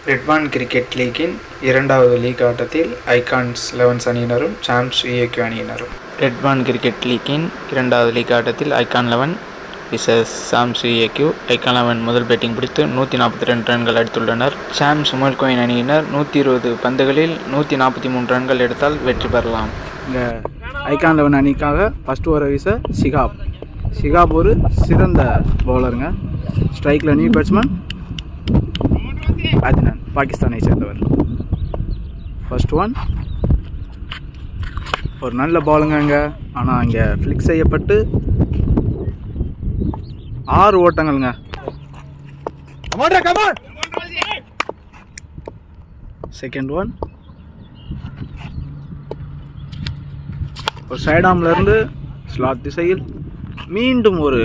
ரெட்வான் cricket லீக்கின் இரண்டாவது league ஆட்டத்தில் ஐகான்ஸ் 11 அணியினரும் சாம்ஸ் விஏக்யூ அணியினரும். ரெட்வான் கிரிக்கெட் லீக்கின் இரண்டாவது லீக் ஆட்டத்தில் ஐகான் 11 விசஸ் சாம்ஸ் விஏக்யூ. ஐகான் 11 முதல் பேட்டிங் பிடித்து 142 ரன்கள் அடித்துள்ளனர். சாம்ஸ் உமல்கோயின் அணியினர் 120 பந்துகளில் 143 ரன்கள் எடுத்தால் வெற்றி பெறலாம். இந்த ஐகான் 11 அணிக்காக ஃபஸ்ட் ஓவரை வீச சிகாப் ஒரு சிறந்த பவுலருங்க. ஸ்ட்ரைக்கில் நியூ பேட்ஸ்மேன் அத்னான், பாகிஸ்தானை சேர்ந்தவர். ஃபர்ஸ்ட் ஒன் ஒரு நல்ல பாலுங்க, ஆனால் அங்கே ஃப்ளிக் செய்யப்பட்டு 6 ஓட்டங்கள்ங்க. செகண்ட் ஒன் ஒரு சைடாம்லேருந்து ஸ்லாட் திசையில் மீண்டும் ஒரு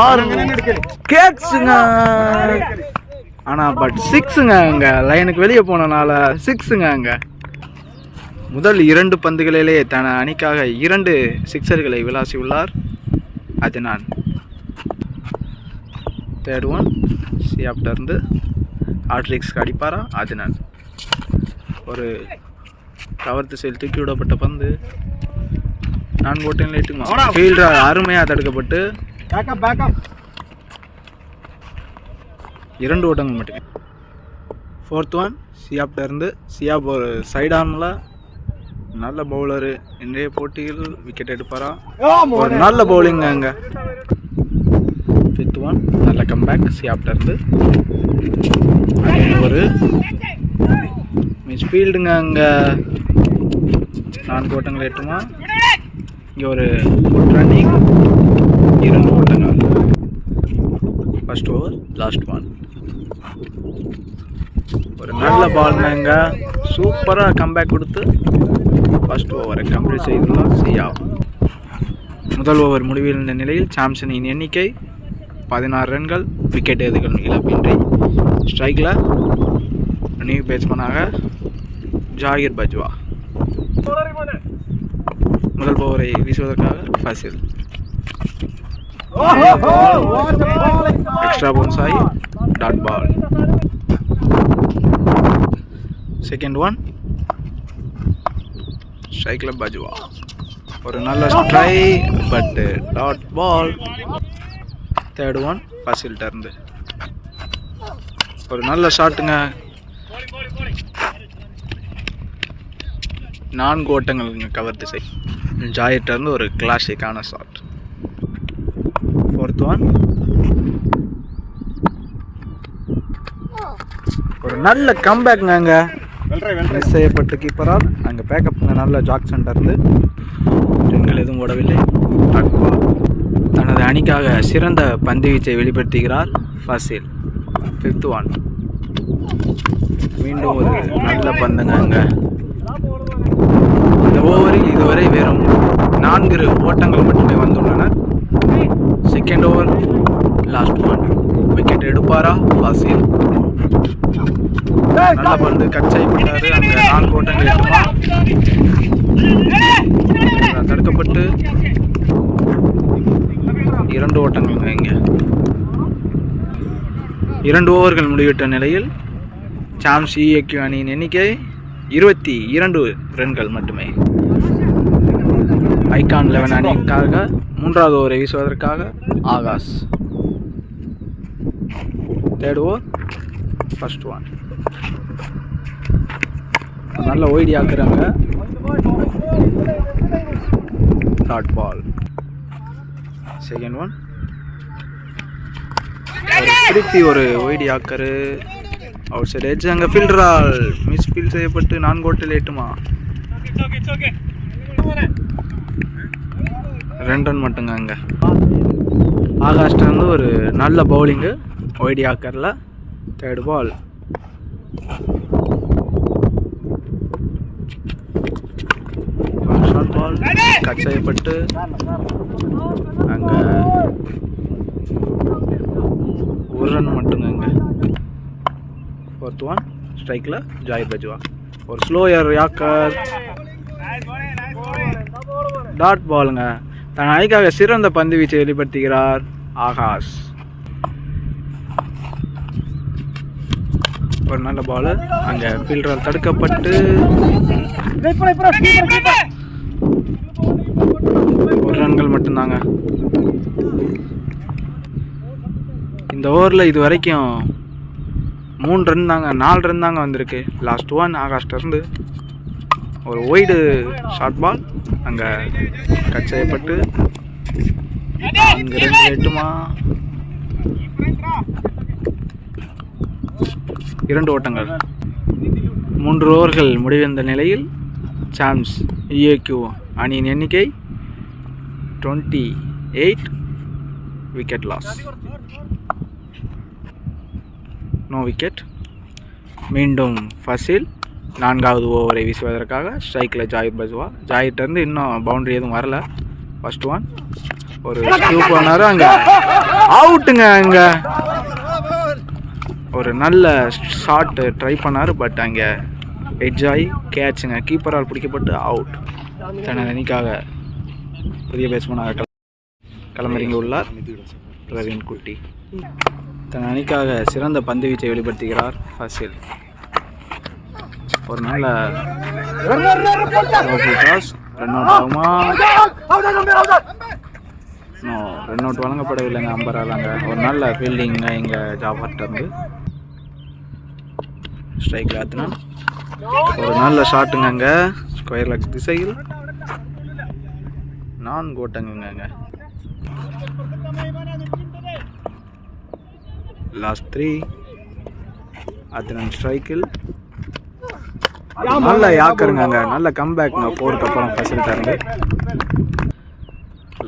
6 கேட்ஸுங்க. ஆனால் பட் 6ங்க, அங்கே லைனுக்கு வெளியே போனனால 6ங்க. அங்கே முதல் 2 பந்துகளிலே தன அணிக்காக 2 சிக்ஸர்களை விளாசி உள்ளார் அத்னான். தேர்ட் ஒன் சியாப்டர்ந்து ஆட்ரிக்ஸ்க்கு அடிப்பாரா அத்னான். ஒரு கவர் திசையில் தூக்கி விடப்பட்ட பந்து 4 ஓட்டங்கள் எட்டுமா. ஃபீல்டர் அருமையாக தடுக்கப்பட்டு 2 ஓட்டங்கள் மட்டுமே. ஃபோர்த் ஒன் சியாப் ஒரு சைட் ஆர்மில் நல்ல பவுலரு. இன்றைய போட்டியில் விக்கெட் எடுப்பாரா, ஒரு நல்ல பவுலிங்க அங்கே. ஃபிஃப்த் ஒன் நல்ல கம்பேக் சியாப்டர்ந்து. ஒரு மிஸ்ஃபீல்டுங்க அங்கே 4 ஓட்டங்கள் எட்டுமா. இங்கே ஒரு குட் ரன்னிங் 2 ஓட்டங்கள். ஃபர்ஸ்ட் ஓவர் லாஸ்ட் ஒன் ஒரு நல்ல பால்ங்க, சூப்பராக கம்பேக் கொடுத்து ஃபர்ஸ்ட் ஓவரை கம்ப்ளீட் செய்துள்ளார் சியாப். முதல் ஓவர் முடிவிருந்த நிலையில் சாம்சனின் எண்ணிக்கை 16 ரன்கள், விக்கெட் எதுகள் இழப்பின்றி. ஸ்ட்ரைக்கில் நியூ பேட்ஸ்மேனாக ஜாகிர் பஜ்வா. முதல் ஓவரை வீசுவதற்காக ஃபசில். எக்ஸ்ட்ரா பவுன்ஸ் ஆகி டாட் பால். செகண்ட் ஒன் ஸ்ட்ரைக்கில் பஜ்வா ஒரு நல்ல ஸ்ட்ரை but dot ball. Third one ஃபசில்ட்ட இருந்து ஒரு நல்ல ஷாட்டுங்க, 4 ஓட்டங்கள் கவர் திசை. ஜாயிட்ட இருந்து ஒரு கிளாசிக்கான ஷாட். ஃபோர்த் ஒன் ஒரு நல்ல கம்பேக்ங்க, அங்கே மிஸ் செய்யப்பட்டு கீப்பரால் அங்கே பேக்கப்புங்க நல்ல ஜாக்சன்ட்ட இருந்து. ரன்கள் எதுவும் ஓடவில்லை. தனது அணிக்காக சிறந்த பந்து வீச்சை வெளிப்படுத்துகிறார் ஃபசில். ஃபிஃப்த் ஒன் மீண்டும் ஒரு நல்ல பந்துங்க அங்கே. இந்த ஓவரில் இதுவரை வெறும் 4 ஓட்டங்கள் மட்டுமே வந்துள்ளன. Second over last one wicket எடுப்பாரா ஃபசில். நல்ல பந்து கட் செய்யப்பட்டாரு. அங்கே 4 ஓட்டங்கள் எட்டுமா. தடுக்கப்பட்டு 2 ஓட்டங்கள். இங்கே 2 ஓவர்கள் முடிவிட்ட நிலையில் சாம்ஸ் விஏக்யூ அணியின் எண்ணிக்கை 22 ரன்கள் மட்டுமே. ஐகான் 11 அணிக்காக 3வது ஓவரை வீசுவதற்காக Akash. Third over first one நல்ல ஒய்டி ஆக்குறாங்க, டாட் பால். செகண்ட் ஒன் திருப்பி ஒரு ஒய்டி ஆக்கரு அவுட் சைட் எட்ஜ். அங்கே ஃபீல்டரால் மிஸ் ஃபீல்ட் செய்யப்பட்டு 4 ஓட்டில் எட்டுமா. 2 ரன் மட்டுங்க அங்கே. ஆகாஷ்ட வந்து ஒரு நல்ல பவுலிங்கு ஒய்டி ஆக்கரில். Third ball short ball cut செய்யப்பட்டு அங்கே 1 ரன் மட்டுங்க அங்கே. ஃபோர்த் ஒன் ஸ்ட்ரைக்கில் ஜாகிர் பஜ்வா ஒரு ஸ்லோயர் யாக்கர் டாட் பாலுங்க. தன் அணிக்காக சிறந்த பந்து வீச்சை வெளிப்படுத்துகிறார் ஆகாஷ். ஒரு நல்ல பால் அங்கே ஃபீல்டரால் தடுக்கப்பட்டு ஒரு ரன்கள் மட்டும்தாங்க. இந்த ஓவரில் இது வரைக்கும் 3 ரன் தாங்க, 4 ரன் தாங்க வந்திருக்கு. லாஸ்ட் ஒன் ஆகாஷ்டருந்து ஒரு ஒய்டு ஷார்ட் பால் அங்கே கட் செய்யப்பட்டு 4 ரன் எட்டுமா 2 ஓட்டங்கள். 3 ஓவர்கள் முடிவடைந்த நிலையில் சாம்ஸ் EAQ அணியின் எண்ணிக்கை 28 விக்கெட் லாஸ், நோ விக்கெட். மீண்டும் ஃபசில் 4வது ஓவரை வீசுவதற்காக ஸ்ட்ரைக்கில் ஜாயிர் பஜ்வா. ஜாயிர்ட்டேருந்து இன்னும் பவுண்டரி எதுவும் வரல. ஃபர்ஸ்ட் ஒன் ஒரு ஸ்கூப் பண்ணார், அங்கே அவுட்டுங்க. அங்கே ஒரு நல்ல ஷாட் ட்ரை பண்ணார், பட் அங்கே எட்ஜ் ஆகி கேட்சுங்க. கீப்பரால் பிடிக்கப்பட்டு அவுட். தனது அணிக்காக புதிய பேட்ஸ்மேனாக களமிறங்கி உள்ளார் பிரவீன் குட்டி. தன் அணிக்காக சிறந்த பந்து வீச்சை வெளிப்படுத்துகிறார் ஃபசில். ஒரு நல்ல டாஸ். ரன் அவுட் ஆகுமா? ரன் அவுட் வழங்கப்படவில்லைங்க அம்பராலாங்க. ஒரு நல்ல ஃபீல்டிங்க இங்கே ஜாஃபர்ட்டேருந்து. ஸ்ட்ரைக்கில் ஆத்தினா ஒரு நல்ல ஷாட்டுங்க. அங்கே ஸ்கொயர் லெக் திசையில் 4 ஓட்டங்குங்க. அங்கே லாஸ்ட் 3 ஆத்தினன் ஸ்ட்ரைக்கில் நல்ல யாக்கருங்க. அங்கே நல்ல கம்பேக்குங்க 4க்கு அப்புறம் ஃபசில் தரங்க.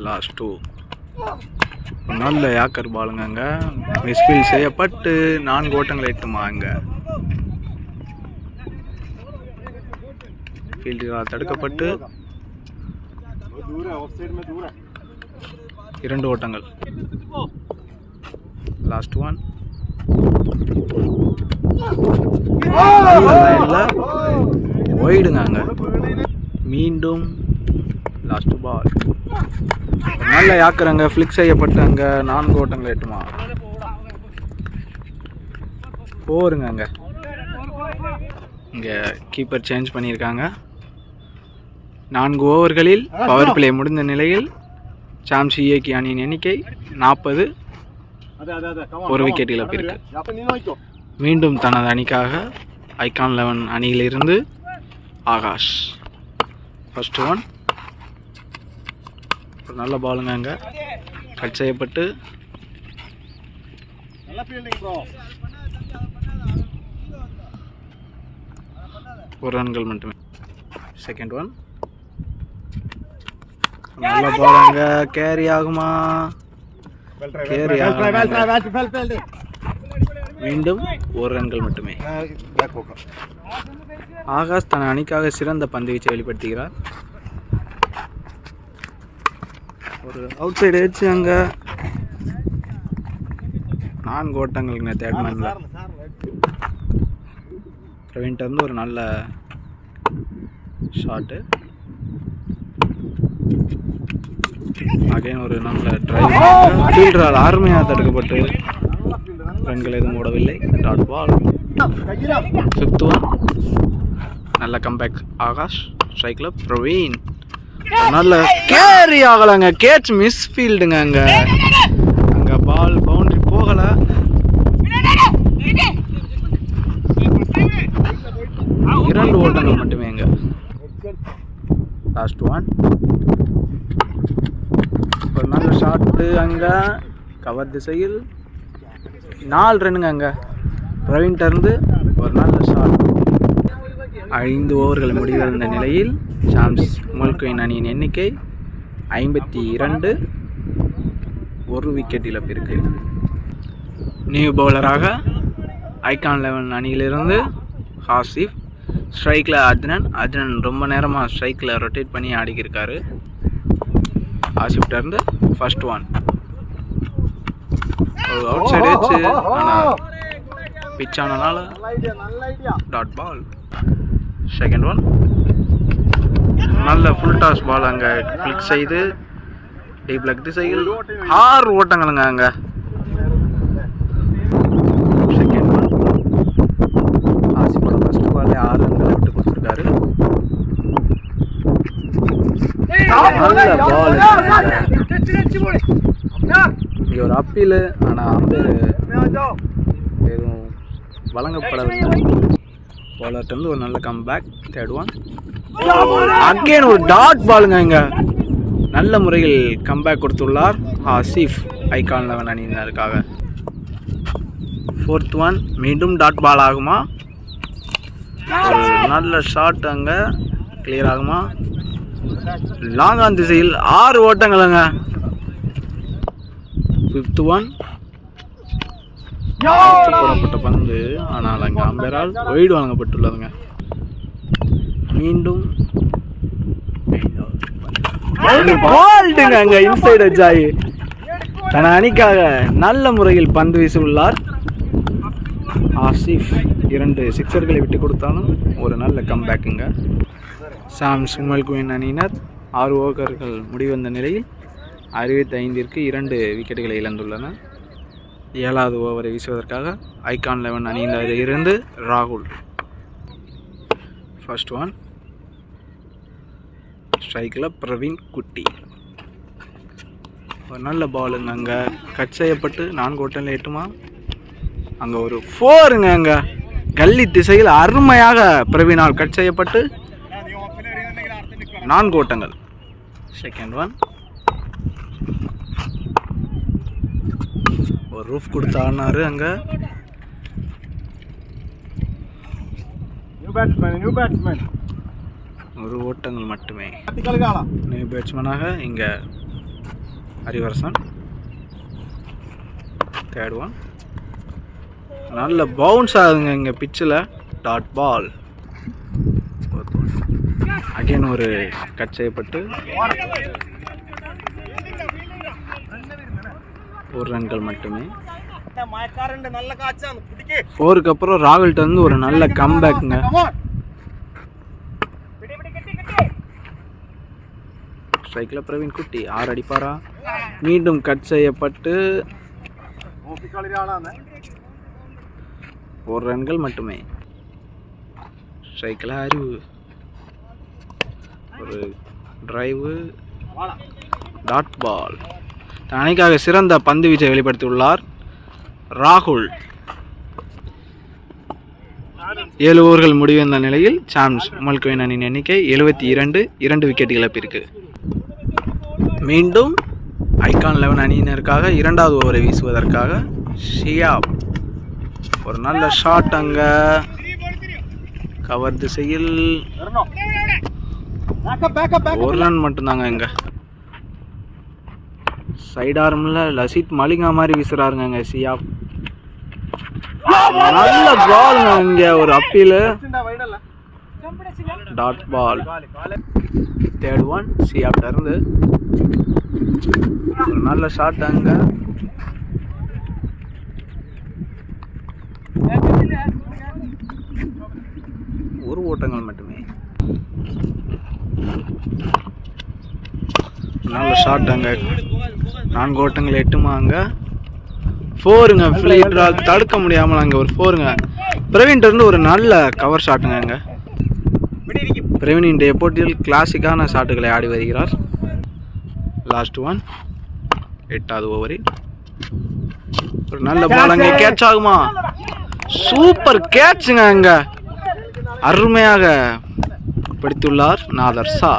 லாஸ்ட் 2 நல்ல யாக்கர் பாலுங்க. அங்கே மிஸ்ஃபீல்ட் செய்யப்பட்டு 4 ஓட்டங்கள் எட்டுமா. அங்கே ஃபீல்டரால் தடுக்கப்பட்டு 2 ஓட்டங்கள். லாஸ்ட் ஒன் ஒய்டுங்க. அங்கே மீண்டும் லாஸ்ட் பால் நல்ல யாக்குறாங்க. ஃப்ளிக் செய்யப்பட்டு அங்கே 4 ஓட்டங்கள் எட்டுமா. 4ங்க. அங்கே இங்கே கீப்பர் சேஞ்ச் பண்ணியிருக்காங்க. 4 ஓவர்களில் பவர் பிளே முடிந்த நிலையில் சாம்ஸ் EAQ அணியின் எண்ணிக்கை 40, 1 விக்கெட் இழப்பு இருக்கு. மீண்டும் தனது அணிக்காக ஐகான் 11 அணியிலிருந்து ஆகாஷ். ஃபர்ஸ்ட் ஒன் ஒரு நல்ல பாலுங்க. அங்கே கட் செய்யப்பட்டு ஒரு ரன்கள் மட்டுமே. செகண்ட் ஒன் நல்ல பால். அங்கே கேரி ஆகுமா? கேரி ஆகும். மீண்டும் 1 ரன்கள் மட்டுமே. ஆகாஷ் தன் அணிக்காக சிறந்த பந்து வீச்சை வெளிப்படுத்துகிறார். ஒரு அவுட் சைடு வச்சு அங்கே 4 ஓட்டங்களுங்க. தேர்ட் மேனில் பிரவீன்ட்டேருந்து ஒரு நல்ல ஷாட்டு. அகைன் ஒரு நல்ல டிரைவ். ஃபீல்டரால் அருமையாக தடுக்கப்பட்டு ரன்கள் எதுவும் ஓடவில்லை. Dot ball. 5th ஒன் நல்ல கம்பேக் ஆகாஷ். ஸ்ட்ரைக்கில் பிரவீன் நல்ல கேரி ஆகலைங்க. கேட்ச் மிஸ் ஃபீல்டுங்க. அங்கே அங்கே பால் பவுண்டரி போகலை. இரண்டு ஓட்டங்கள் மட்டுமே. அங்கே லாஸ்ட் ஒன் ஒரு நல்ல ஷாட்டு. அங்கே கவர் திசையில் 4 ரன்னுங்க. அங்கே பிரவீன்ட்டேருந்து ஒரு நல்ல ஷாட். 5 ஓவர்கள் முடிவடைந்த நிலையில் சாம்ஸ் முல்குயின் அணியின் எண்ணிக்கை 52, 1 விக்கெட் இழப்பு இருக்கு. நியூ பவுலராக ஐகான் 11 அணியிலிருந்து ஹாசிஃப். ஸ்ட்ரைக்கில் அத்னன் ரொம்ப நேரமாக ஸ்ட்ரைக்கில் ரொட்டேட் பண்ணி ஆடிக்கிருக்காரு. ஆசிஃப்டேருந்து ஃபர்ஸ்ட் ஒன் ஒரு அவுட் சைடு வச்சு, ஆனால் பிச் ஆனனால டாட் பால். செகண்ட் ஒன் நல்ல ஃபுல் டாஸ் பால். அங்கே கிளிக் செய்து டீப் லெக் திசையில் 6 ஓட்டங்களுங்க. அங்கே செகண்ட் ஒன் நல்ல பால். இங்கே ஒரு அப்பீல், ஆனால் அம்பேர் எதுவும் வழங்கப்படவில்லை. பவுலர்கிட்ட ஒரு நல்ல கம்பேக். தேர்ட் ஒன் அகெயின் ஒரு டாட் பாலுங்க. இங்கே நல்ல முறையில் கம்பேக் கொடுத்துள்ளார் ஆசிஃப் ஐகான் 11 அணியினருக்காக. ஃபோர்த் ஒன் மீண்டும் டாட் பால் ஆகுமா? ஒரு நல்ல ஷாட் அங்கே கிளியர் ஆகுமா? லாங் ஆன் திசையில் 6 ஓட்டங்களுங்க. ஃபிஃப்த் ஒன் போடப்பட்ட பந்து, ஆனால் அங்கே அம்பேரால் ஒய்டு வழங்கப்பட்டுள்ளதுங்க. மீண்டும் பால்டுங்க அங்க இன்சைட் அஜாய் தன் அணிக்காக நல்ல முறையில் பந்து வீசி உள்ளார் ஆசிஃப். 2 சிக்ஸர்களை விட்டு கொடுத்தாலும் ஒரு நல்ல கம்பேக்குங்க. சாம்ஸ் உமல்குயின் அணியினர் 6 ஓவர்கள் முடிவந்த நிலையில் 65ற்கு 2 விக்கெட்டுகளை இழந்துள்ளனர். 7வது ஓவரை வீசுவதற்காக ஐகான் 11 அணியினர் இருந்து ராகுல். ஃபர்ஸ்ட் ஒன் ஸ்ட்ரைக்கில் பிரவீன் குட்டி. ஒரு நல்ல பாலுங்க. அங்கே கட் செய்யப்பட்டு 4 ஓட்டங்கள் எட்டுமா? அங்கே ஒரு 4ங்க. அங்கே கல்லி திசையில் அருமையாக பிரவீனால் கட் செய்யப்பட்டு 4 ஓட்டங்கள். செகண்ட் ஒன் ஒரு ரூஃப் கொடுத்தாரு. அங்கே ஒரு ஓட்டங்கள் மட்டுமே. நியூ பேட்ஸ்மேனாக இங்கே ஹரிவர்சன். தேர்ட் ஒன் நல்ல பவுன்ஸ் ஆகுதுங்க. இங்கே பிச்சில் டாட் பால். அகைன் ஒரு கட் செய்யப்பட்டு 4 ரன்கள் மட்டுமே. 4க்கு அப்புறம் ராகுல்கிட்ட வந்து ஒரு நல்ல கம்பேக்குங்க. ஸ்ட்ரைக்கில் பிரவீன் குட்டி 6 அடிப்பாரா? மீண்டும் கட் செய்யப்பட்டு 4 ரன்கள் மட்டுமே. ஸ்ட்ரைக்கில் அறிவு ஒரு டிரைவு டாட் பால். அணிக்காக சிறந்த பந்து வீச்சை வெளிப்படுத்தியுள்ளார் ராகுல். 7 ஓவர்கள் முடிவந்த நிலையில் சாம்ஸ் உமல்குயின் அணியின் எண்ணிக்கை 72, 2 விக்கெட் இழப்பிற்கு. மீண்டும் ஐகான் 11 அணியினருக்காக 2வது ஓவரை வீசுவதற்காக ஷியாப். ஒரு நல்ல ஷாட் அங்க கவர் திசையில் 1 ரன் மட்டும்தாங்க. இங்க சைட் ஆர்ம்ல லசித் மலிங்கா மாதிரி வீசுறாருங்க. இங்க ஷியாப் நல்ல பாலுங்க. இங்க ஒரு appeal dot ball. Third one ஷியாப்ட இருந்து ஒரு நல்ல ஷாட் அங்க ஒரு ஓட்டங்கள் மட்டுமே. நல்ல ஷாட் அங்க 4 ஓட்டங்கள் எட்டுமா? அங்க 4ங்க. ஃபிளீட்ரால் தடுக்க முடியாமல் அங்கே ஒரு 4ங்க. பிரவீன்ட்ட இருந்து ஒரு நல்ல கவர் ஷாட்டுங்க. அங்கே பிரவீன் இன்றைய போட்டியில் கிளாசிக்கான ஷாட்டுகளை ஆடி வருகிறார். லாஸ்ட் ஒன் 8வது ஓவரில் ஒரு நல்ல பால். அங்கே கேட்ச் ஆகுமா? சூப்பர் கேட்சுங்க. அங்கே அருமையாக பிடித்துள்ளார் நாதர் ஷா.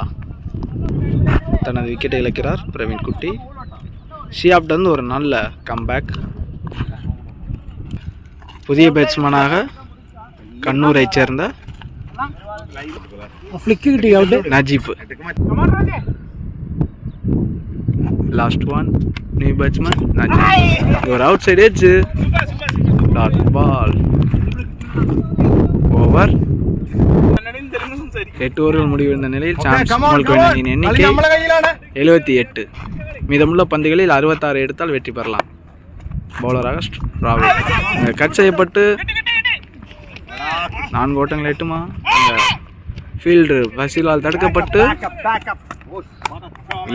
தனது விக்கெட்டை இழக்கிறார் பிரவீன் குட்டி. ஷியாப்ட இருந்து ஒரு நல்ல கம்பேக். புதிய பேட்ஸ்மேனாக கண்ணூரை சேர்ந்த Najeeb. Last one new batsman Najeeb. ஒரு out side edge dot ball. Over 8 ஓவர்கள் முடிவடைந்த நிலையில் சாம்ஸ் உமல்குயின் அணியின் எண்ணிக்கை 78. மீதமுள்ள பந்துகளில் 66 எடுத்தால் வெற்றி பெறலாம். பவுலராக ராகுல். கட் செய்யப்பட்டு 4 ஓட்டங்கள் எட்டுமா? ஃபீல்டு வசீலால் தடுக்கப்பட்டு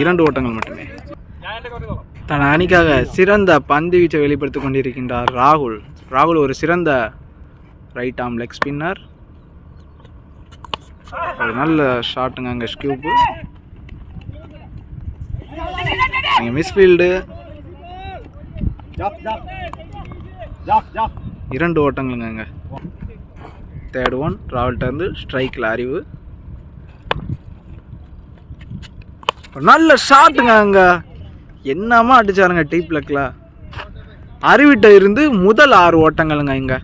2 ஓட்டங்கள் மட்டுமே. தன் அணிக்காக சிறந்த பந்து வீச்சை வெளிப்படுத்திக் கொண்டிருக்கின்றார் ராகுல். ராகுல் ஒரு சிறந்த ரைட் ஆர்ம் லெக் ஸ்பின்னர். ஒரு நல்ல ஷாட்டுங்க. அங்கே ஸ்கியூப்பு அங்கே மிஸ்ஃபீல்டு 2 ஓட்டங்களுங்க அங்கே. தேர்ட் ஒன் ராவல்ட்ட இருந்து ஸ்ட்ரைக்கில் அறிவு. நல்ல ஷாட்டுங்க அங்கே. என்னமா அடிச்சாருங்க டீப் லெக்கில். அறிவிட்ட இருந்து முதல் 6 ஓட்டங்களுங்க இங்கே.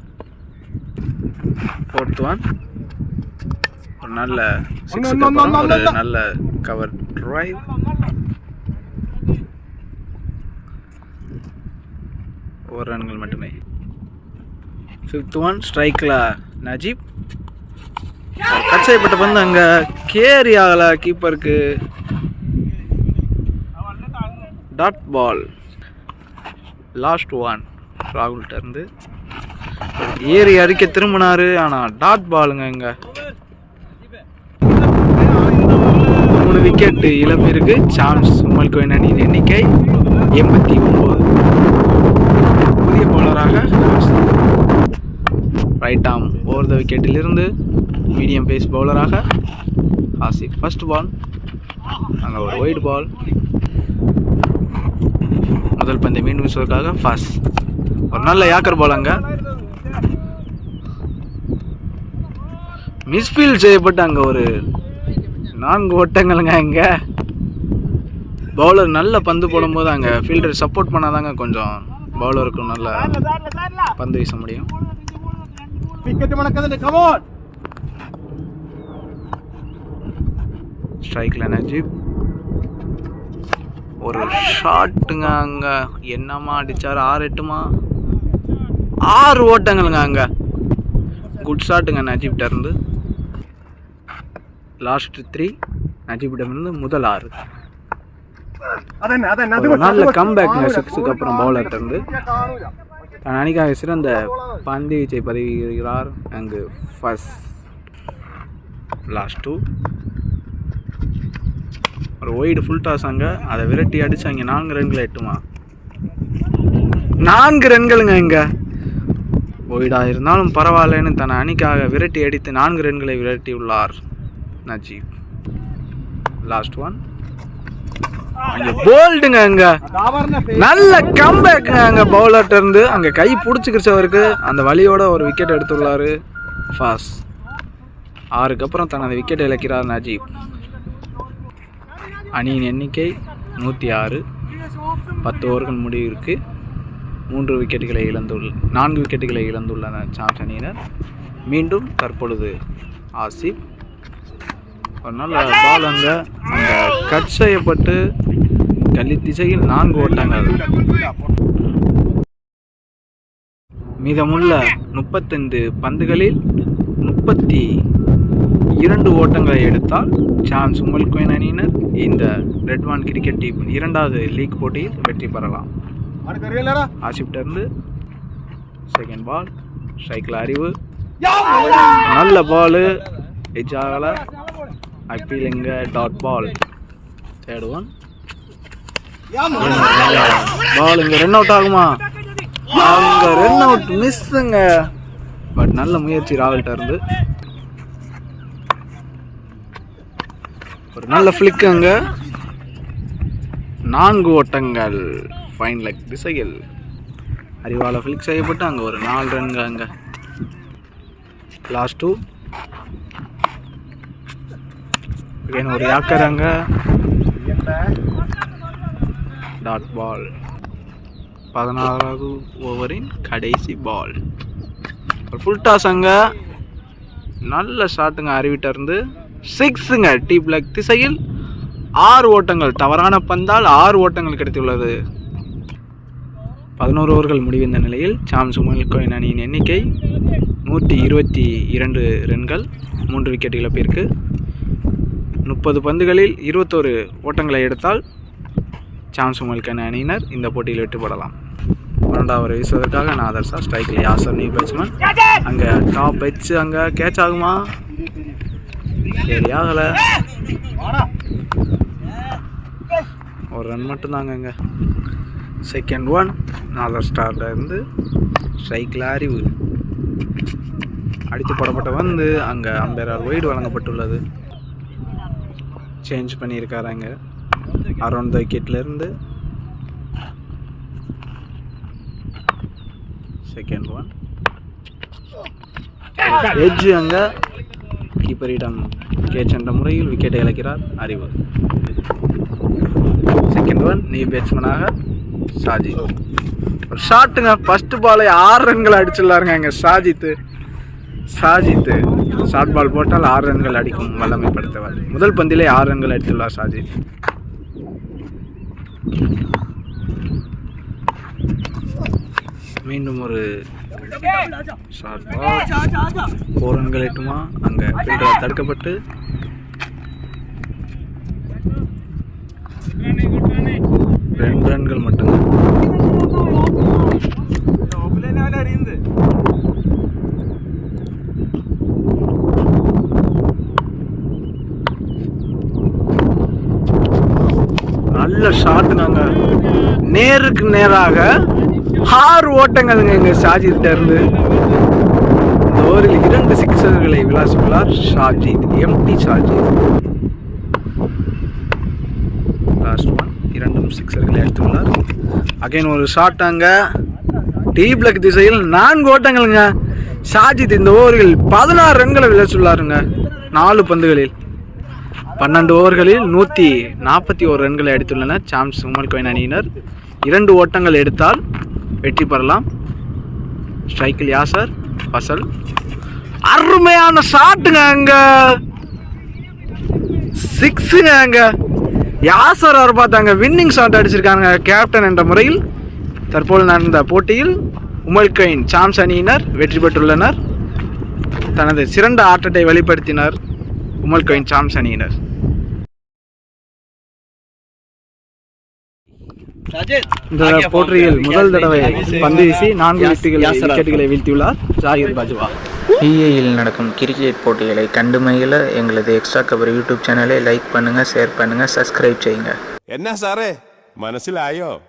ஃபோர்த் ஒன் ஒரு நல்ல 6க்கு அப்புறம் ஒரு நல்ல கவர் டிரைவ். ஒரு ரன்கள் மட்டுமே. 5th ஒன் ஸ்ட்ரைக்கில் நஜீப். கட் செய்யப்பட்ட பந்து அங்கே கேரி ஆகலை கீப்பருக்கு. Dot ball. லாஸ்ட் ஒன் ராகுல்கிட்ட இருந்து ஏறி அடிக்க திரும்பினாரு, ஆனால் டாட் பாலுங்க இங்கே. 3 விக்கெட்டு இழப்பிற்கு சாம்ஸ் உமல் கோயின் அணியின் எண்ணிக்கை 89. புதிய பவுலராக ரைட் ஆர்ம் ஓவர் த விக்கெட்டிலிருந்து மீடியம் பேஸ் பவுலராக ஆசிப். ஃபர்ஸ்ட் பால் அங்கே ஒரு ஒயிட் பால். முதல் பந்தை மீண்டும் வீசுவதற்காக ஃபாஸ்ட் ஒரு நல்ல யாக்கர் பால் அங்கே. மிஸ்ஃபீல்ட் செய்யப்பட்டு அங்கே ஒரு 4 ஓட்டங்களுங்க இங்கே. பவுலர் நல்ல பந்து போடும்போது அங்கே ஃபீல்டர் சப்போர்ட் பண்ணாதாங்க கொஞ்சம் பவுலருக்கும் நல்ல பந்து வீச முடியும். ஸ்ட்ரைக்ல நஜீப் ஒரு ஷாட்டுங்க அங்கே. என்னமா அடிச்சார் 6 ஓட்டங்களுங்க அங்கே. குட் ஷாட்டுங்க நஜீப்ட இருந்து. லாஸ்ட் 3 நஜீப்பிடம் இருந்து முதல் 6. நல்ல கம்பேக்ங்க 6க்கு அப்புறம் பவுலர்கிட்ட இருந்து. தன் அணிக்காக சிறந்த பந்து வீச்சை பதிவுகிறார் அங்கு ஃபர்ஸ்ட். லாஸ்ட் 2 ஒரு ஒயிடு ஃபுல் டாஸ் அங்கே. அதை விரட்டி அடிச்சு அங்கே 4 ரன்களை எட்டுமா. 4 ரன்களுங்க இங்கே. ஒயிடாக இருந்தாலும் பரவாயில்லன்னு தன் அணிக்காக விரட்டி அடித்து 4 ரன்களை விரட்டி உள்ளார் நஜீப். லாஸ்ட் ஒன் அங்கே போல்டுங்க அங்கே. நல்ல கம்பேக்குங்க அங்கே பவுலர்கிட்ட இருந்து. அங்கே கை பிடிச்சிக்கிச்சவருக்கு அந்த வழியோட ஒரு விக்கெட் எடுத்துள்ளாரு ஃபாஸ்ட். 6க்கு அப்புறம் தனது விக்கெட்டை இழக்கிறார் நஜீப். அணியின் எண்ணிக்கை 106. 10 ஓவர்கள் முடிவிற்கு 4 விக்கெட்டுகளை இழந்துள்ளனர் சாம்ஸ் அணியினர். மீண்டும் தற்பொழுது ஆசிப் ஒரு நல்ல பால் அங்கே. அந்த கட் செய்யப்பட்டு கள்ளி திசையில் 4 ஓட்டங்கள். மீதமுள்ள 35 பந்துகளில் 32 ஓட்டங்களை எடுத்தால் சாம்ஸ் உமல் கோயின் அணியினர் இந்த ரெட்வான் கிரிக்கெட் டீம் 2வது லீக் போட்டியில் வெற்றி பெறலாம். ஆசிப்ட இருந்து செகண்ட் பால் ஸ்ட்ரைக்கில் அறிவு. நல்ல பாலு எட்ஜ் ஆகலை. அப்பீலிங்க dot ball. Third one ball இங்கே ரன் அவுட் ஆகுமா. அங்கே ரன் அவுட் மிஸ்ஸுங்க. பட் நல்ல முயற்சி ராவல்ட்ட இருந்து. ஒரு நல்ல ஃபிளிக் அங்கே. 4 ஓட்டங்கள் ஃபைன் லெக் திசையில். அறிவால ஃபிளிக் செய்யப்பட்டு அங்கே ஒரு 4 ரன்கள் அங்கே. லாஸ்ட் 2 ஒரு யாக்கர் அங்கே. Dot ball. 16வது ஓவரின் கடைசி பால். ஒரு ஃபுல் டாஸ் அங்கே. நல்ல ஷாட்டுங்க அறிவிட்ட இருந்து. 6ங்க டீப் லெக் திசையில். 6 ஓட்டங்கள். தவறான பந்தால் 6 ஓட்டங்கள் கிடைத்துள்ளது. 11 ஓவர்கள் முடிவந்த நிலையில் சாம்ஸ் உமல் கோயின் அணியின் எண்ணிக்கை 122 ரன்கள். 3 விக்கெட் இழப்பிற்கு. 30 பந்துகளில் 21 ஓட்டங்களை எடுத்தால் சாம்ஸ் உமல் கோயின் அணியினர் இந்த போட்டியில் வெற்றி பெறலாம். 12வது வீசுவதற்காக நாதர்ஷா. ஸ்ட்ரைக்கில் யாசர் நியூ பேட்ஸ்மேன். அங்கே டாப் எட்ஜ் அங்கே கேட்ச் ஆகுமா. சரி ஆகலை. ஒரு ரன் மட்டும்தாங்க அங்கே. செகண்ட் ஒன் நாதர் ஸ்டார்ல இருந்து ஸ்ட்ரைக்கில் அறிவு. அடித்து போடப்பட்ட வந்து அங்கே அம்பையரால் ஒய்டு வழங்கப்பட்டுள்ளது. சேஞ்ச் பண்ணியிருக்காரு அங்கே. அரௌண்ட் த விக்கெட்லேருந்து செகண்ட் ஒன் எட்ஜ் அங்கே கீப்பரிடம் கேட்ச் என்ற முறையில் விக்கெட்டை இழக்கிறார் அறிவு. செகண்ட் ஒன் நியூ பேட்ஸ்மேனாக ஷாஜித். ஒரு ஷாட்டுங்க, ஃபர்ஸ்ட் பாலை 6 ரன்கள் அடிச்சிடலாருங்க இங்கே ஷாஜித்து. ஷார்ட் பால் போட்டால் 6 ரன்கள் அடிக்கும் வல்லமை படுத்தவர். முதல் பந்திலே 6 ரன்கள் அடித்துள்ளார் ஷாஜித். மீண்டும் ஒரு ஷார்ட் பால் 4 ரன்கள் எட்டுமா? அங்கே ஃபீல்டரால் தடுக்கப்பட்டு 2 ரன்கள் மட்டும்தான். நல்ல ஷாட். நாங்கள் நேருக்கு நேராக 6 ஓட்டங்கள்ங்க எங்கள் ஷாஜித்கிட்ட இருந்து. இந்த ஓவரில் 2 சிக்ஸர்களை விளாசியுள்ளார் Shajid. Empty Shajid. Last one 2 சிக்ஸர்களை எடுத்துள்ளார். அகைன் ஒரு ஷாட். அங்கே டி பிளக் திசையில் 4 ஓட்டங்கள்ங்க ஷாஜித். இந்த ஓவரில் 16 ரன்களை விளாசியுள்ளாருங்க 4 பந்துகளில். 12 ஓவர்களில் 141 ரன்களை அடித்துள்ளனர் சாம்ஸ் உமல்கோயின் அணியினர். 2 ஓட்டங்கள் எடுத்தால் வெற்றி பெறலாம். ஸ்ட்ரைக்கில் யாசர் ஃபசல். அருமையான ஷாட்டுங்க, அங்க 6ங்க. அங்க யாசர் அவர் பார்த்தாங்க வின்னிங் ஷாட் அடிச்சிருக்காங்க கேப்டன் என்ற முறையில். தற்போது நடந்த போட்டியில் உமல்கோயின் சாம்ஸ் அணியினர் வெற்றி பெற்றுள்ளனர். தனது சிறந்த ஆட்டத்தை வெளிப்படுத்தினர் உமல்கோயின் சாம்ஸ் அணியினர். இந்த போட்டியில் முதல் தடவை பந்து வீசி 4 விக்கெட்டுகளை வீழ்த்தியுள்ளார் ஜாகிர் பாஜ்வா. பிஏயில் நடக்கும் கிரிக்கெட் போட்டிகளை கண்டு மகிழ எங்களது எக்ஸ்ட்ரா கவர் யூடியூப் சேனலை லைக் பண்ணுங்கள், ஷேர் பண்ணுங்கள், சப்ஸ்கிரைப் செய்யுங்க. என்ன சாரே மனசில் ஆயோ?